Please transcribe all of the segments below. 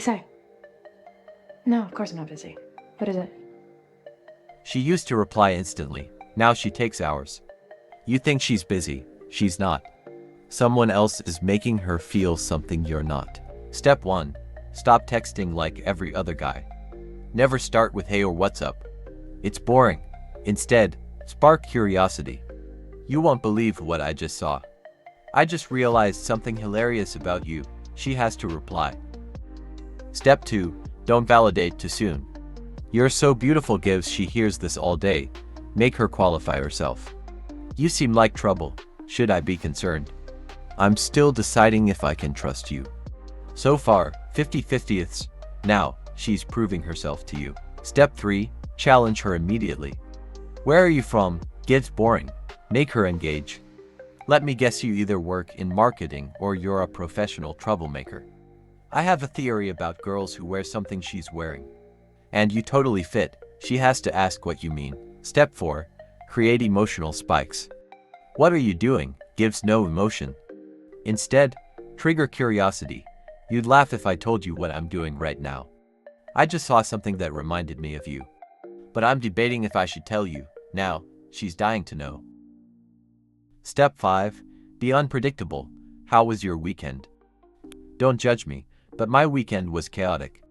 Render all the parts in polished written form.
Hey, Sai. No, of course I'm not busy. What is it? She used to reply instantly. Now she takes hours. You think she's busy. She's not. Someone else is making her feel something you're not. Step 1. Stop texting like every other guy. Never start with hey or what's up. It's boring. Instead, spark curiosity. You won't believe what I just saw. I just realized something hilarious about you. She has to reply. Step 2. Don't validate too soon. You're so beautiful gives she hears this all day. Make her qualify herself. You seem like trouble. Should I be concerned? I'm still deciding if I can trust you. So far, 50/50ths. Now, she's proving herself to you. Step 3. Challenge her immediately. Where are you from? Gets boring. Make her engage. Let me guess, you either work in marketing or you're a professional troublemaker. I have a theory about girls who wear something she's wearing. And you totally fit. She has to ask what you mean. Step 4. Create emotional spikes. What are you doing? Gives no emotion. Instead, trigger curiosity. You'd laugh if I told you what I'm doing right now. I just saw something that reminded me of you. But I'm debating if I should tell you. Now, she's dying to know. Step 5. Be unpredictable. How was your weekend? Don't judge me, but my weekend was chaotic.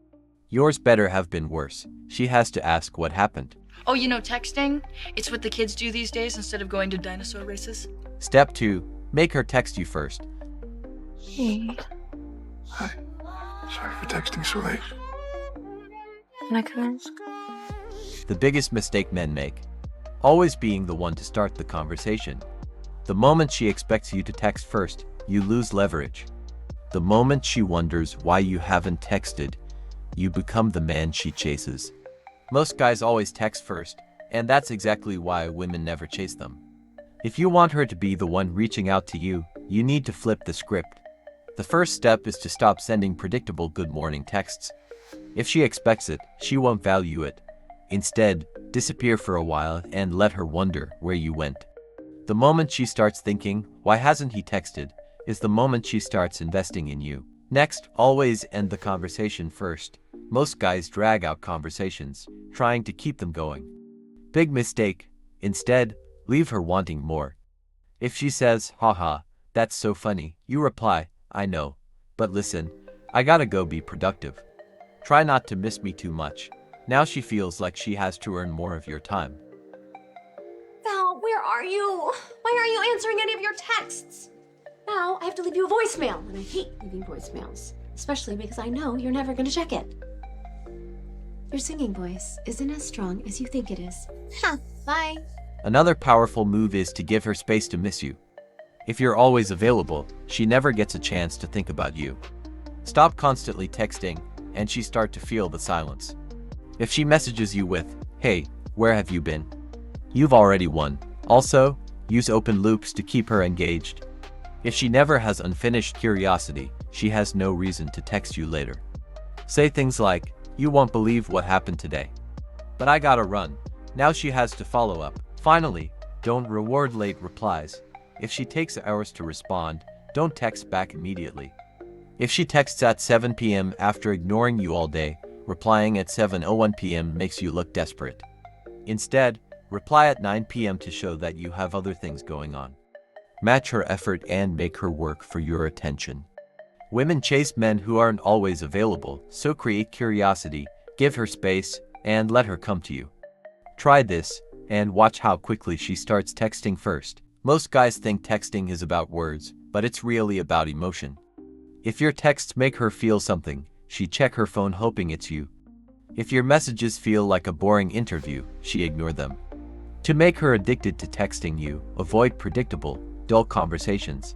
Yours better have been worse. She has to ask what happened. Oh, texting? It's what the kids do these days instead of going to dinosaur races. Step 2. Make her text you first. Hey, Hi. Sorry for texting so late. can I come in? The biggest mistake men make. Always being the one to start the conversation. The moment she expects you to text first, you lose leverage. The moment she wonders why you haven't texted, you become the man she chases. Most guys always text first, and that's exactly why women never chase them. If you want her to be the one reaching out to you, you need to flip the script. The first step is to stop sending predictable good morning texts. If she expects it, she won't value it. Instead, disappear for a while and let her wonder where you went. The moment she starts thinking, why hasn't he texted, is the moment she starts investing in you. Next, always end the conversation first. Most guys drag out conversations, trying to keep them going. Big mistake. Instead, leave her wanting more. If she says, haha, that's so funny, you reply, I know. But listen, I gotta go be productive. Try not to miss me too much. Now she feels like she has to earn more of your time. Val, where are you? Why aren't you answering any of your texts? Now I have to leave you a voicemail, and I hate leaving voicemails, especially because I know you're never going to check it. Your singing voice isn't as strong as you think it is. Huh, bye. Another powerful move is to give her space to miss you. If you're always available, she never gets a chance to think about you. Stop constantly texting, and she starts to feel the silence. If she messages you with, hey, where have you been? You've already won. Also, use open loops to keep her engaged. If she never has unfinished curiosity, she has no reason to text you later. Say things like, you won't believe what happened today. But I gotta run. Now she has to follow up. Finally, don't reward late replies. If she takes hours to respond, don't text back immediately. If she texts at 7 p.m. after ignoring you all day, replying at 7:01 p.m. makes you look desperate. Instead, reply at 9 p.m. to show that you have other things going on. Match her effort and make her work for your attention. Women chase men who aren't always available, so create curiosity, give her space, and let her come to you. Try this, and watch how quickly she starts texting first. Most guys think texting is about words, but it's really about emotion. If your texts make her feel something, she check her phone hoping it's you. If your messages feel like a boring interview, she ignore them. To make her addicted to texting you, avoid predictable, dull conversations.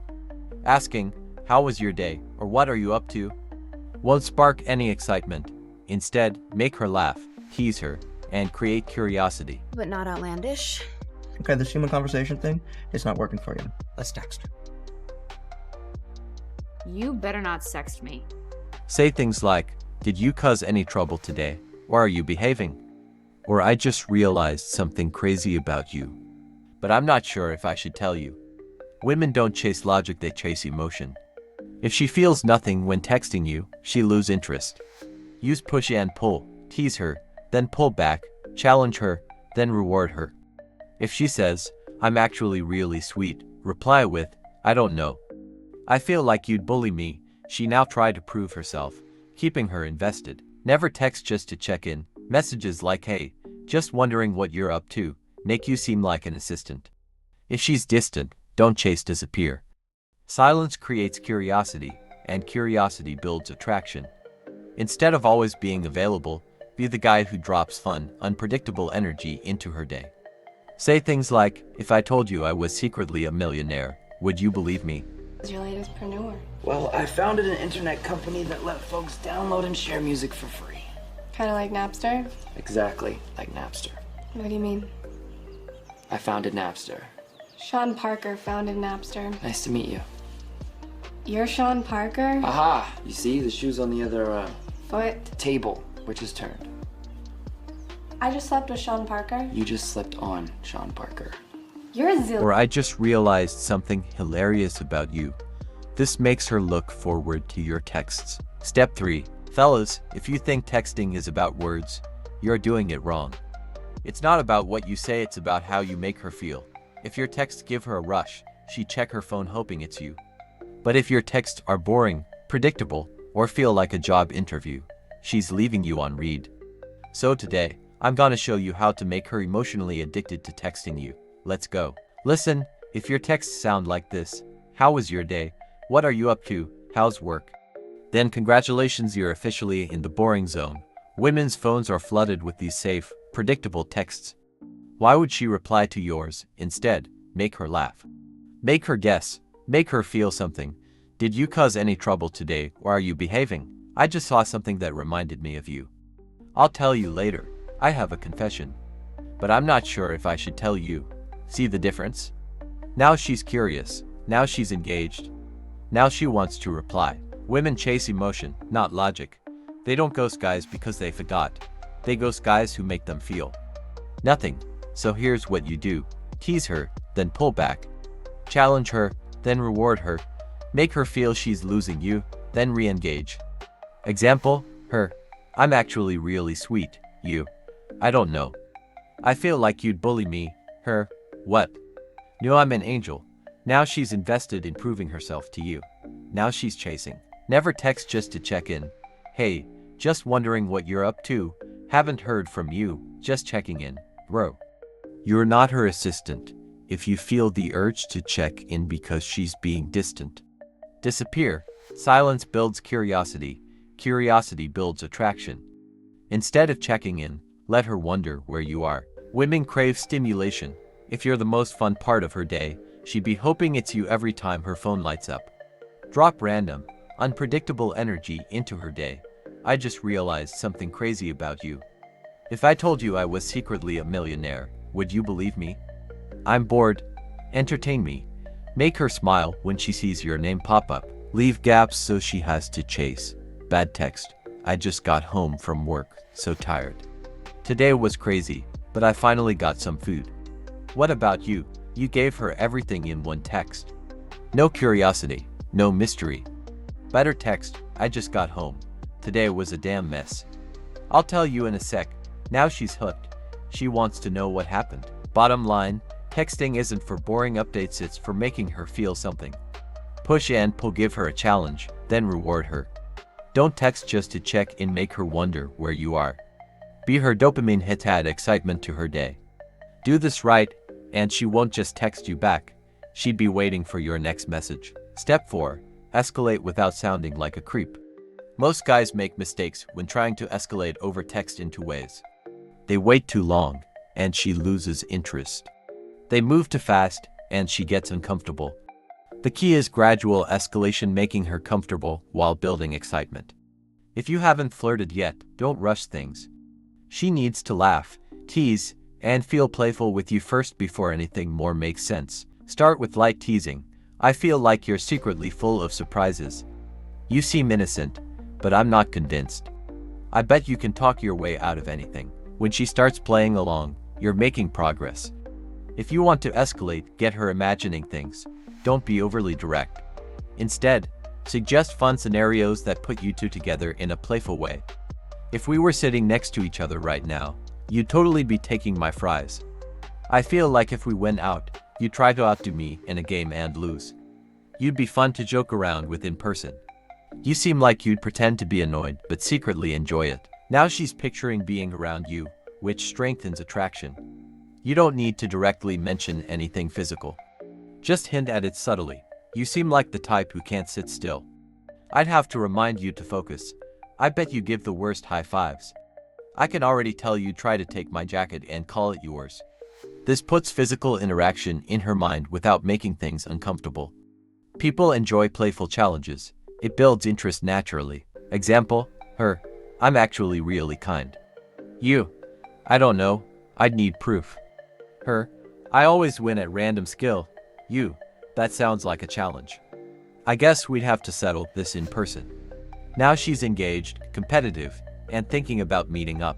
Asking, how was your day, or what are you up to, won't spark any excitement. Instead, make her laugh, tease her, and create curiosity. But not outlandish. Okay, this human conversation thing is not working for you. Let's text. You better not sext me. Say things like, did you cause any trouble today? Or are you behaving? Or I just realized something crazy about you. But I'm not sure if I should tell you. Women don't chase logic, they chase emotion. If she feels nothing when texting you, she loses interest. Use push and pull, tease her, then pull back, challenge her, then reward her. If she says, "I'm actually really sweet," reply with, "I don't know. I feel like you'd bully me." She now tried to prove herself, keeping her invested. Never text just to check in. Messages like "Hey, just wondering what you're up to," make you seem like an assistant. If she's distant, don't chase disappear. Silence creates curiosity, and curiosity builds attraction. Instead of always being available, be the guy who drops fun, unpredictable energy into her day. Say things like, "If I told you I was secretly a millionaire, would you believe me?" What's your latest preneur? Well, I founded an internet company that let folks download and share music for free. Kind of like Napster? Exactly like Napster. What do you mean? I founded Napster. Sean Parker founded Napster. Nice to meet you. You're Sean Parker? Aha! You see, the shoe's on the other, Foot. table, which is turned. I just slept with Sean Parker. You just slipped on Sean Parker. You're a zillion. Or I just realized something hilarious about you. This makes her look forward to your texts. Step 3. Fellas, if you think texting is about words, you're doing it wrong. It's not about what you say, it's about how you make her feel. If your texts give her a rush, she'd check her phone hoping it's you. But if your texts are boring, predictable, or feel like a job interview, she's leaving you on read. So today, I'm gonna show you how to make her emotionally addicted to texting you. Let's go. Listen, if your texts sound like this: "How was your day? What are you up to? How's work?" Then congratulations, you're officially in the boring zone. Women's phones are flooded with these safe, predictable texts. Why would she reply to yours? Instead, make her laugh. Make her guess. Make her feel something. Did you cause any trouble today, or are you behaving? I just saw something that reminded me of you. I'll tell you later. I have a confession. But I'm not sure if I should tell you. See the difference? Now she's curious. Now she's engaged. Now she wants to reply. Women chase emotion, not logic. They don't ghost guys because they forgot. They ghost guys who make them feel nothing. So here's what you do. Tease her, then pull back. Challenge her, then reward her. Make her feel she's losing you, then re-engage. Example, her: "I'm actually really sweet." You: "I don't know. I feel like you'd bully me." Her: "What? No, I'm an angel." Now she's invested in proving herself to you. Now she's chasing. Never text just to check in. "Hey, just wondering what you're up to. Haven't heard from you. Just checking in, bro." You're not her assistant if you feel the urge to check in because she's being distant. Disappear. Silence builds curiosity. Curiosity builds attraction. Instead of checking in, let her wonder where you are. Women crave stimulation. If you're the most fun part of her day, she'd be hoping it's you every time her phone lights up. Drop random, unpredictable energy into her day. "I just realized something crazy about you. If I told you I was secretly a millionaire, would you believe me? I'm bored. Entertain me." Make her smile when she sees your name pop up. Leave gaps so she has to chase. Bad text: "I just got home from work, so tired. Today was crazy, but I finally got some food." What about you? You gave her everything in one text. No curiosity, no mystery. Better text: "I just got home. Today was a damn mess. I'll tell you in a sec." Now she's hooked. She wants to know what happened. Bottom line, texting isn't for boring updates, it's for making her feel something. Push and pull, give her a challenge, then reward her. Don't text just to check in, make her wonder where you are. Be her dopamine hit, add excitement to her day. Do this right, and she won't just text you back. She'd be waiting for your next message. Step 4. Escalate without sounding like a creep. Most guys make mistakes when trying to escalate over text in 2 ways. They wait too long, and she loses interest. They move too fast, and she gets uncomfortable. The key is gradual escalation, making her comfortable while building excitement. If you haven't flirted yet, don't rush things. She needs to laugh, tease, and feel playful with you first before anything more makes sense. Start with light teasing. "I feel like you're secretly full of surprises. You seem innocent, but I'm not convinced. I bet you can talk your way out of anything." When she starts playing along, you're making progress. If you want to escalate, get her imagining things. Don't be overly direct. Instead, suggest fun scenarios that put you two together in a playful way. If we were sitting next to each other right now, you'd totally be taking my fries. I feel like if we went out, you'd try to outdo me in a game and lose. You'd be fun to joke around with in person. You seem like you'd pretend to be annoyed but secretly enjoy it. Now she's picturing being around you, which strengthens attraction. You don't need to directly mention anything physical. Just hint at it subtly. You seem like the type who can't sit still. I'd have to remind you to focus. I bet you give the worst high fives. I can already tell you try to take my jacket and call it yours. This puts physical interaction in her mind without making things uncomfortable. People enjoy playful challenges. It builds interest naturally. Example, her, I'm actually really kind. You, I don't know, I'd need proof. Her, I always win at random skill. You, that sounds like a challenge. I guess we'd have to settle this in person. Now she's engaged, competitive, and thinking about meeting up.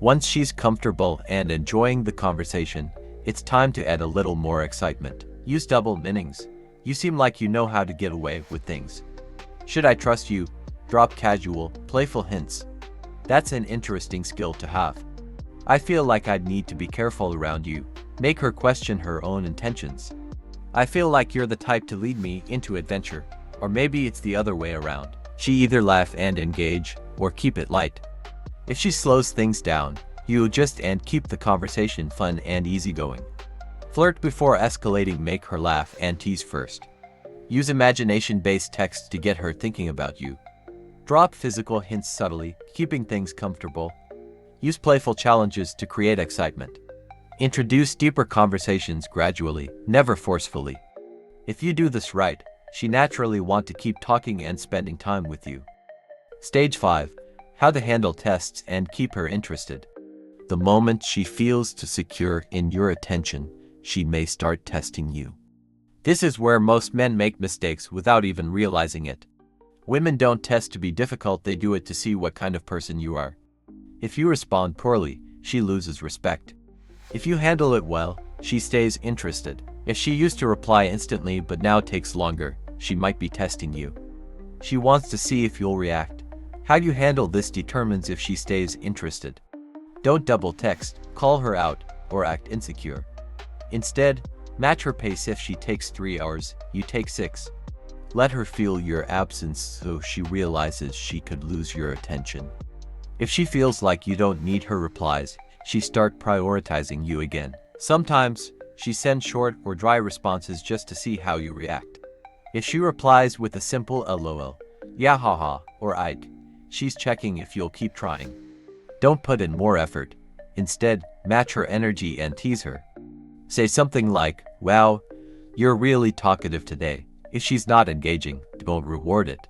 Once she's comfortable and enjoying the conversation, it's time to add a little more excitement. Use double meanings. You seem like you know how to get away with things. Should I trust you? Drop casual, playful hints. That's an interesting skill to have. I feel like I'd need to be careful around you. Make her question her own intentions. I feel like you're the type to lead me into adventure. Or maybe it's the other way around. She either laugh and engage, or keep it light. If she slows things down, you adjust and keep the conversation fun and easygoing. Flirt before escalating, make her laugh and tease first. Use imagination-based text to get her thinking about you. Drop physical hints subtly, keeping things comfortable. Use playful challenges to create excitement. Introduce deeper conversations gradually, never forcefully. If you do this right, she naturally want to keep talking and spending time with you. Stage 5. How to handle tests and keep her interested. The moment she feels too secure in your attention, she may start testing you. This is where most men make mistakes without even realizing it. Women don't test to be difficult, they do it to see what kind of person you are. If you respond poorly, she loses respect. If you handle it well, she stays interested. If she used to reply instantly but now takes longer, she might be testing you. She wants to see if you'll react. How you handle this determines if she stays interested. Don't double text, call her out, or act insecure. Instead, match her pace. If she takes 3 hours, you take 6. Let her feel your absence so she realizes she could lose your attention. If she feels like you don't need her replies, she start prioritizing you again. Sometimes, she sends short or dry responses just to see how you react. If she replies with a simple LOL, yeah haha, or Ike, she's checking if you'll keep trying. Don't put in more effort. Instead, match her energy and tease her. Say something like, wow, you're really talkative today. If she's not engaging, don't reward it.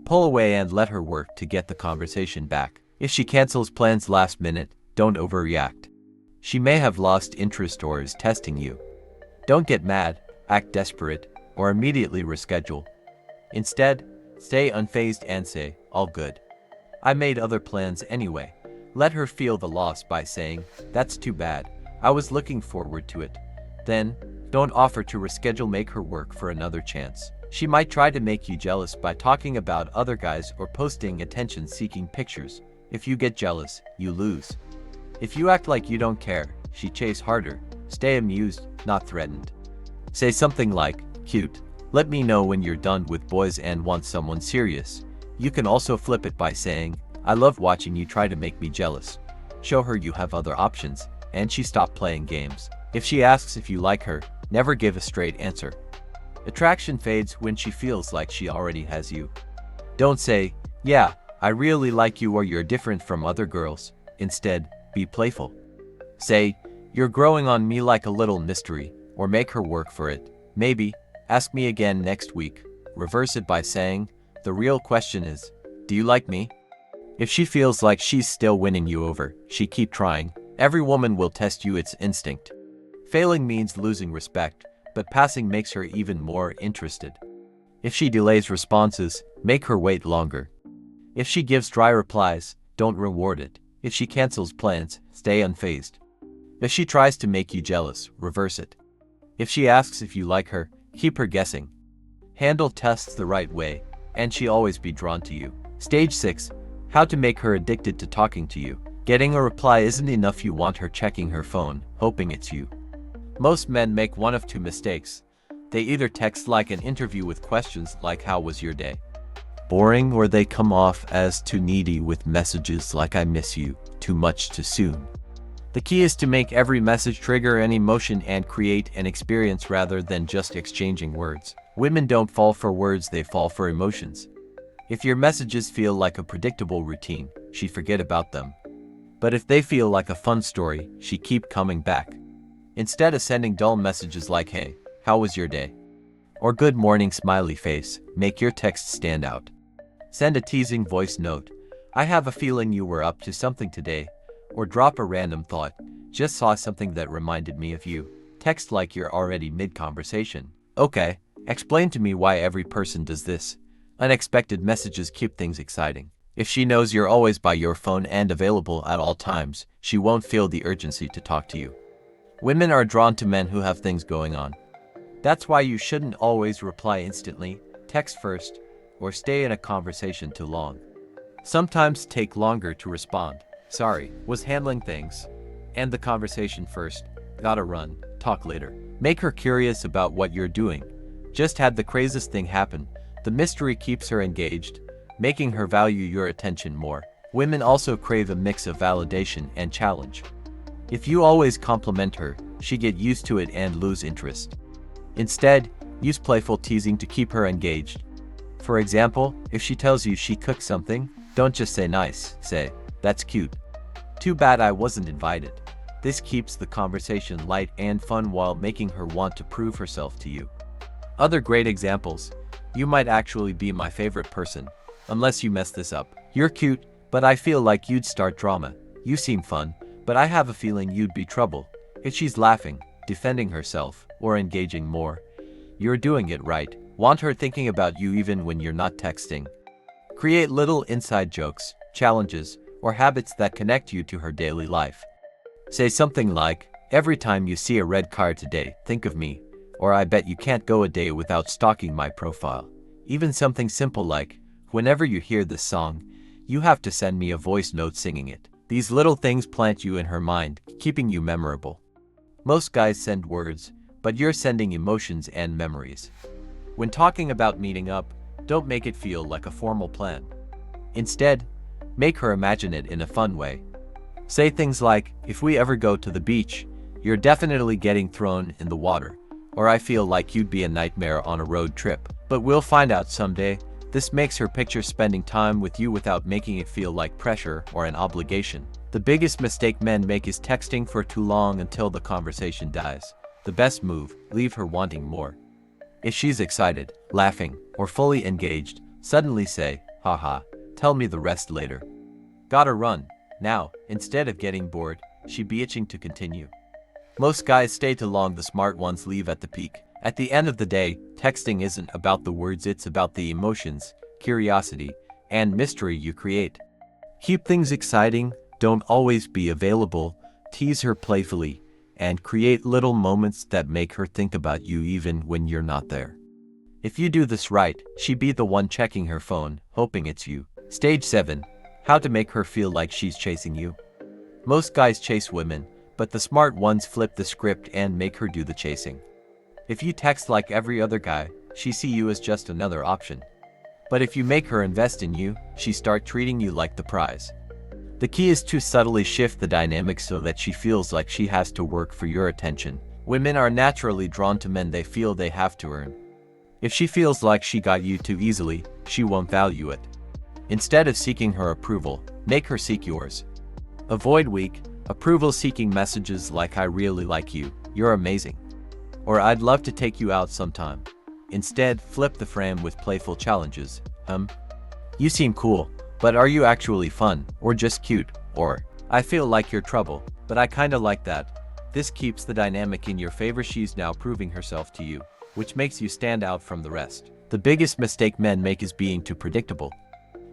Pull away and let her work to get the conversation back. If she cancels plans last minute, don't overreact. She may have lost interest or is testing you. Don't get mad, act desperate, or immediately reschedule. Instead, stay unfazed and say, all good. I made other plans anyway. Let her feel the loss by saying, that's too bad. I was looking forward to it. Then, don't offer to reschedule, make her work for another chance. She might try to make you jealous by talking about other guys or posting attention-seeking pictures. If you get jealous, you lose. If you act like you don't care, she chase harder. Stay amused, not threatened. Say something like, cute, let me know when you're done with boys and want someone serious. You can also flip it by saying, I love watching you try to make me jealous. Show her you have other options, and she stopped playing games. If she asks if you like her, never give a straight answer. Attraction fades when she feels like she already has you. Don't say, yeah, I really like you or you're different from other girls. Instead, be playful. Say, you're growing on me like a little mystery, or make her work for it. Maybe, ask me again next week. Reverse it by saying, the real question is, do you like me? If she feels like she's still winning you over, she keep trying. Every woman will test you, it's instinct. Failing means losing respect, but passing makes her even more interested. If she delays responses, make her wait longer. If she gives dry replies, don't reward it. If she cancels plans, stay unfazed. If she tries to make you jealous, reverse it. If she asks if you like her, keep her guessing. Handle tests the right way, and she'll always be drawn to you. Stage 6. How to make her addicted to talking to you. Getting a reply isn't enough, you want her checking her phone, hoping it's you. Most men make one of two mistakes. They either text like an interview with questions like "How was your day?" Boring, or they come off as too needy with messages like "I miss you," too much too soon. The key is to make every message trigger an emotion and create an experience rather than just exchanging words. Women don't fall for words, they fall for emotions. If your messages feel like a predictable routine, she forget about them. But if they feel like a fun story, she keep coming back. Instead of sending dull messages like "Hey, how was your day?" or "Good morning" smiley face, make your text stand out. Send a teasing voice note, "I have a feeling you were up to something today," or drop a random thought, "Just saw something that reminded me of you." Text like you're already mid-conversation. "Okay, explain to me why every person does this." Unexpected messages keep things exciting. If she knows you're always by your phone and available at all times, she won't feel the urgency to talk to you. Women are drawn to men who have things going on. That's why you shouldn't always reply instantly, text first, or stay in a conversation too long. Sometimes take longer to respond. "Sorry, was handling things." End the conversation first. "Gotta run, talk later." Make her curious about what you're doing. "Just had the craziest thing happen." The mystery keeps her engaged, making her value your attention more. Women also crave a mix of validation and challenge. If you always compliment her, she get used to it and lose interest. Instead, use playful teasing to keep her engaged. For example, if she tells you she cooked something, don't just say "nice," say "That's cute." "Too bad I wasn't invited." This keeps the conversation light and fun while making her want to prove herself to you. Other great examples: "You might actually be my favorite person, unless you mess this up." "You're cute, but I feel like you'd start drama." "You seem fun, but I have a feeling you'd be trouble." If she's laughing, defending herself, or engaging more, you're doing it right. Want her thinking about you even when you're not texting. Create little inside jokes, challenges, or habits that connect you to her daily life. Say something like, "Every time you see a red car today, think of me," or "I bet you can't go a day without stalking my profile." Even something simple like, "Whenever you hear this song, you have to send me a voice note singing it." These little things plant you in her mind, keeping you memorable. Most guys send words, but you're sending emotions and memories. When talking about meeting up, don't make it feel like a formal plan. Instead, make her imagine it in a fun way. Say things like, "If we ever go to the beach, you're definitely getting thrown in the water," or "I feel like you'd be a nightmare on a road trip, but we'll find out someday." This makes her picture spending time with you without making it feel like pressure or an obligation. The biggest mistake men make is texting for too long until the conversation dies. The best move, leave her wanting more. If she's excited, laughing, or fully engaged, suddenly say, "Haha, tell me the rest later." Gotta run. Now, instead of getting bored, she'd be itching to continue. Most guys stay too long, the smart ones leave at the peak. At the end of the day, texting isn't about the words, it's about the emotions, curiosity, and mystery you create. Keep things exciting, don't always be available, tease her playfully, and create little moments that make her think about you even when you're not there. If you do this right, she'd be the one checking her phone, hoping it's you. Stage 7. How to make her feel like she's chasing you. Most guys chase women, but the smart ones flip the script and make her do the chasing. If you text like every other guy, she see you as just another option. But if you make her invest in you, she start treating you like the prize. The key is to subtly shift the dynamic so that she feels like she has to work for your attention. Women are naturally drawn to men they feel they have to earn. If she feels like she got you too easily, she won't value it. Instead of seeking her approval, make her seek yours. Avoid weak, approval-seeking messages like "I really like you," "You're amazing," or "I'd love to take you out sometime." Instead, flip the frame with playful challenges. "You seem cool, but are you actually fun, or just cute?" Or, "I feel like you're trouble, but I kinda like that." This keeps the dynamic in your favor. She's now proving herself to you, which makes you stand out from the rest. The biggest mistake men make is being too predictable.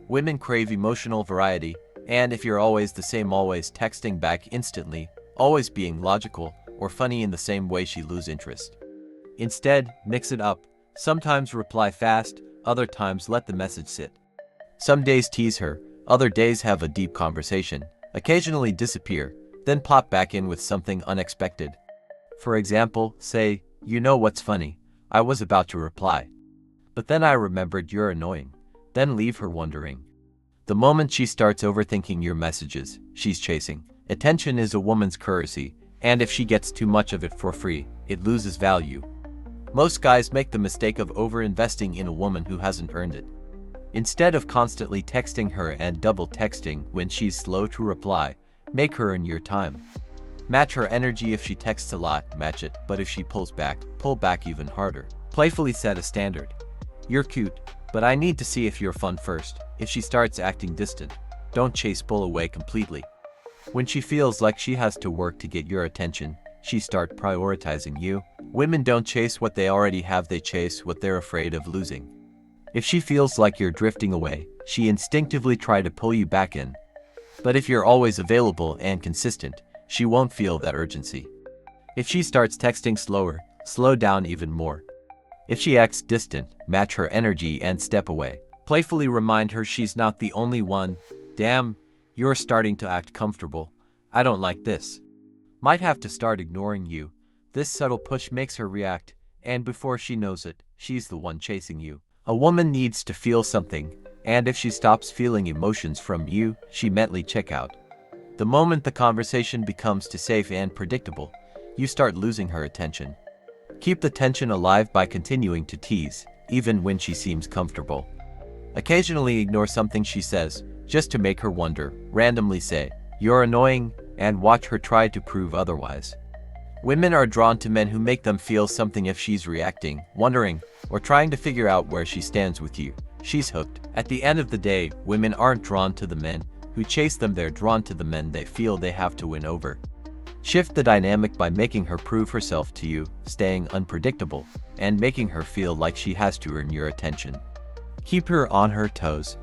Women crave emotional variety, and if you're always the same, always texting back instantly, always being logical or funny in the same way, she lose interest. Instead, mix it up. Sometimes reply fast, other times let the message sit. Some days tease her, Other days have a deep conversation, occasionally disappear, then pop back in with something unexpected. For example, say, "You know what's funny? I was about to reply, but then I remembered you're annoying." Then leave her wondering. The moment she starts overthinking your messages, she's chasing. Attention is a woman's currency, and if she gets too much of it for free, it loses value. Most guys make the mistake of over-investing in a woman who hasn't earned it. Instead of constantly texting her and double texting when she's slow to reply, make her earn your time. Match her energy. If she texts a lot, match it, but if she pulls back, pull back even harder. Playfully set a standard. "You're cute, but I need to see if you're fun first." If she starts acting distant, don't chase, pull away completely. When she feels like she has to work to get your attention, she starts prioritizing you. Women don't chase what they already have, they chase what they're afraid of losing. If she feels like you're drifting away, she instinctively tries to pull you back in. But if you're always available and consistent, she won't feel that urgency. If she starts texting slower, slow down even more. If she acts distant, match her energy and step away. Playfully remind her she's not the only one. "Damn, you're starting to act comfortable. I don't like this." Might have to start ignoring you. This subtle push makes her react, and before she knows it, she's the one chasing you. A woman needs to feel something, and if she stops feeling emotions from you, she mentally check out. The moment the conversation becomes too safe and predictable, you start losing her attention. Keep the tension alive by continuing to tease, even when she seems comfortable. Occasionally ignore something she says, just to make her wonder. Randomly say, "You're annoying," and watch her try to prove otherwise. Women are drawn to men who make them feel something. If she's reacting, wondering, or trying to figure out where she stands with you, she's hooked. At the end of the day, women aren't drawn to the men who chase them, they're drawn to the men they feel they have to win over. Shift the dynamic by making her prove herself to you, staying unpredictable, and making her feel like she has to earn your attention. Keep her on her toes,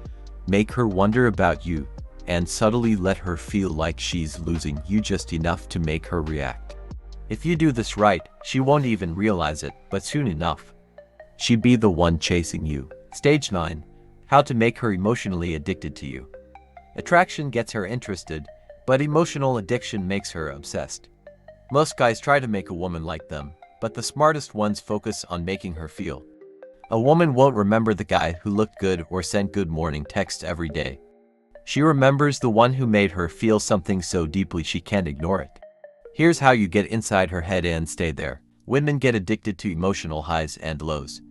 make her wonder about you, and subtly let her feel like she's losing you just enough to make her react. If you do this right, she won't even realize it, but soon enough, she'll be the one chasing you. Stage 9. How to make her emotionally addicted to you. Attraction gets her interested, but emotional addiction makes her obsessed. Most guys try to make a woman like them, but the smartest ones focus on making her feel. A woman won't remember the guy who looked good or sent good morning texts every day. She remembers the one who made her feel something so deeply she can't ignore it. Here's how you get inside her head and stay there. Women get addicted to emotional highs and lows.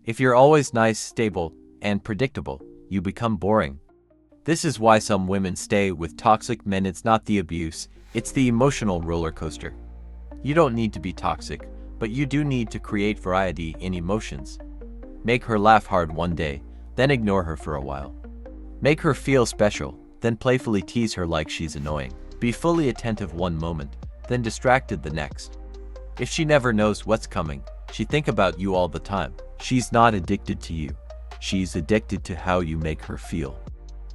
If you're always nice, stable, and predictable, you become boring. This is why some women stay with toxic men. It's not the abuse, it's the emotional roller coaster. You don't need to be toxic, but you do need to create variety in emotions. Make her laugh hard one day, then ignore her for a while. Make her feel special, then playfully tease her like she's annoying. Be fully attentive one moment, then distracted the next. If she never knows what's coming, she thinks about you all the time. She's not addicted to you. She's addicted to how you make her feel.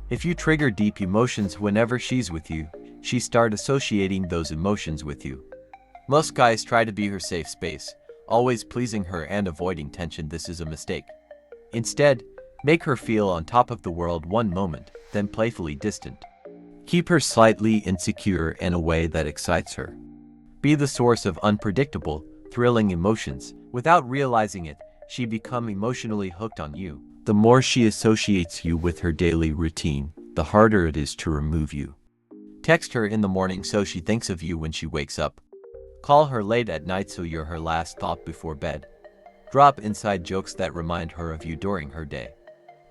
If you trigger deep emotions whenever she's with you, she starts associating those emotions with you. Most guys try to be her safe space, always pleasing her and avoiding tension. This is a mistake. Instead, make her feel on top of the world one moment, then playfully distant. Keep her slightly insecure in a way that excites her. Be the source of unpredictable, thrilling emotions. Without realizing it, she becomes emotionally hooked on you. The more she associates you with her daily routine, the harder it is to remove you. Text her in the morning so she thinks of you when she wakes up. Call her late at night so you're her last thought before bed. Drop inside jokes that remind her of you during her day.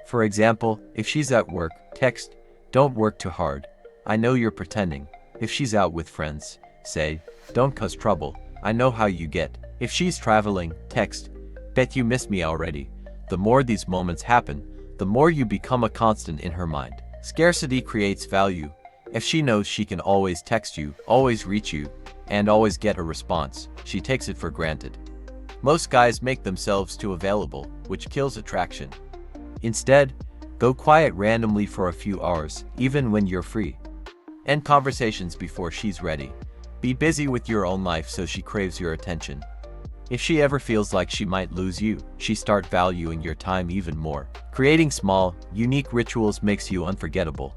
For example, if she's at work, text, "Don't work too hard. I know you're pretending." If she's out with friends, say, "Don't cause trouble. I know how you get." If she's traveling, text, "Bet you miss me already." The more these moments happen, the more you become a constant in her mind. Scarcity creates value. If she knows she can always text you, always reach you, and always get a response, she takes it for granted. Most guys make themselves too available, which kills attraction. Instead, go quiet randomly for a few hours, even when you're free. End conversations before she's ready. Be busy with your own life so she craves your attention. If she ever feels like she might lose you, she start valuing your time even more. Creating small, unique rituals makes you unforgettable.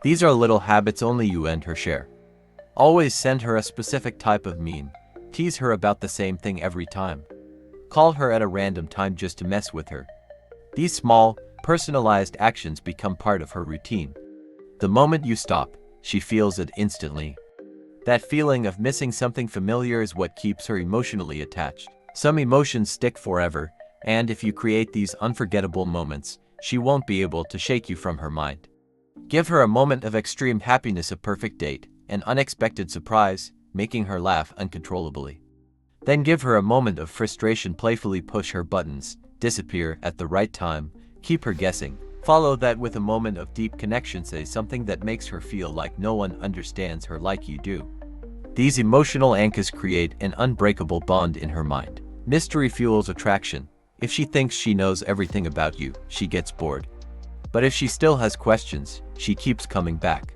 These are little habits only you and her share. Always send her a specific type of meme. Tease her about the same thing every time. Call her at a random time just to mess with her. These small, personalized actions become part of her routine. The moment you stop, she feels it instantly. That feeling of missing something familiar is what keeps her emotionally attached. Some emotions stick forever, and if you create these unforgettable moments, she won't be able to shake you from her mind. Give her a moment of extreme happiness, a perfect date, an unexpected surprise, making her laugh uncontrollably. Then give her a moment of frustration, playfully push her buttons, disappear at the right time, keep her guessing. Follow that with a moment of deep connection, say something that makes her feel like no one understands her like you do. These emotional anchors create an unbreakable bond in her mind. Mystery fuels attraction. If she thinks she knows everything about you, she gets bored. But if she still has questions, she keeps coming back.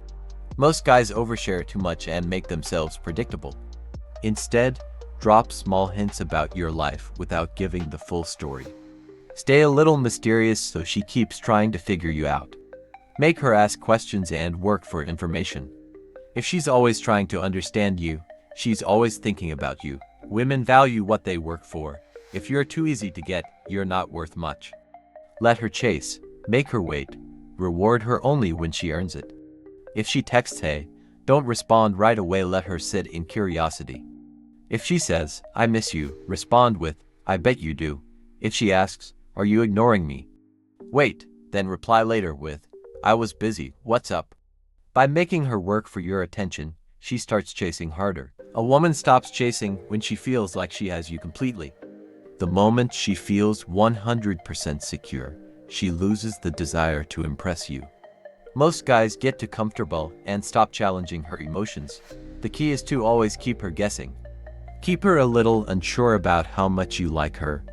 Most guys overshare too much and make themselves predictable. Instead, drop small hints about your life without giving the full story. Stay a little mysterious so she keeps trying to figure you out. Make her ask questions and work for information. If she's always trying to understand you, she's always thinking about you. Women value what they work for. If you're too easy to get, you're not worth much. Let her chase, make her wait, reward her only when she earns it. If she texts hey, don't respond right away, let her sit in curiosity. If she says, I miss you, respond with, I bet you do. If she asks, are you ignoring me? Wait, then reply later with, I was busy, what's up? By making her work for your attention, she starts chasing harder. A woman stops chasing when she feels like she has you completely. The moment she feels 100% secure, she loses the desire to impress you. Most guys get too comfortable and stop challenging her emotions. The key is to always keep her guessing. Keep her a little unsure about how much you like her.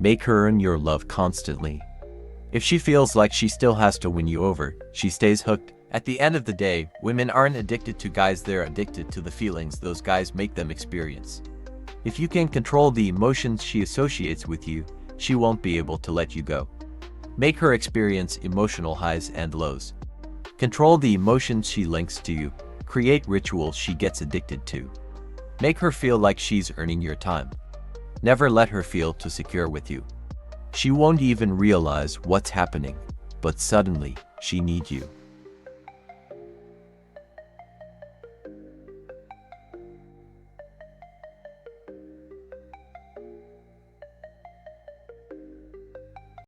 Make her earn your love constantly. If she feels like she still has to win you over, she stays hooked. At the end of the day, women aren't addicted to guys, they're addicted to the feelings those guys make them experience. If you can control the emotions she associates with you, she won't be able to let you go. Make her experience emotional highs and lows. Control the emotions she links to you. Create rituals she gets addicted to. Make her feel like she's earning your time. Never let her feel too secure with you. She won't even realize what's happening, but suddenly, she needs you.